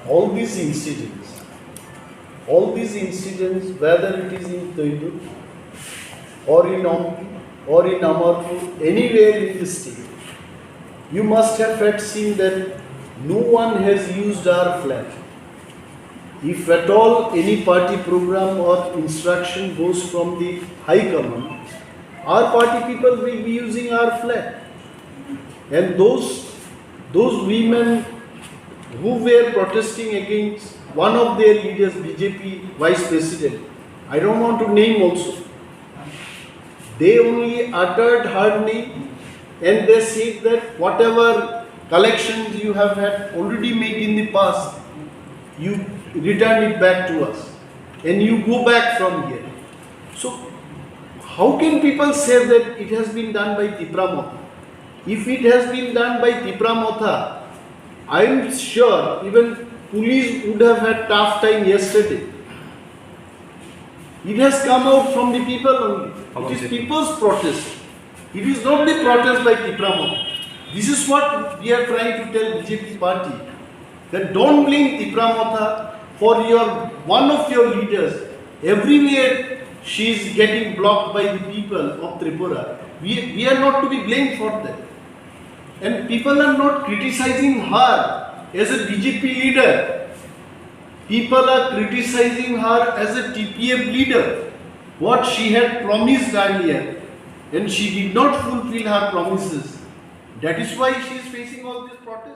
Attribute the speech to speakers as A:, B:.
A: all these incidents, whether it is in Toidu or in Ompi or in Amarpur, anywhere in the state, you must have had seen that no one has used our flag. If at all any party program or instruction goes from the High Command, our party people will be using our flag. And those women who were protesting against one of their leaders, BJP Vice President, I don't want to name also, they only uttered her name and they said that whatever collections you have had already made in the past, you return it back to us and you go back from here. So how can people say that it has been done by Tipra Motha? If it has been done by Tipra Motha, I am sure even police would have had tough time yesterday. It has come out from the people only. It is people's protest. It is not the protest by Tipra Motha. This is what we are trying to tell BJP party, that don't blame Tipra Motha for one of your leaders. Everywhere she is getting blocked by the people of Tripura. We are not to be blamed for that. And people are not criticizing her as a BJP leader. People are criticizing her as a TPF leader. What she had promised earlier, and she did not fulfill her promises. That is why she is facing all this protest.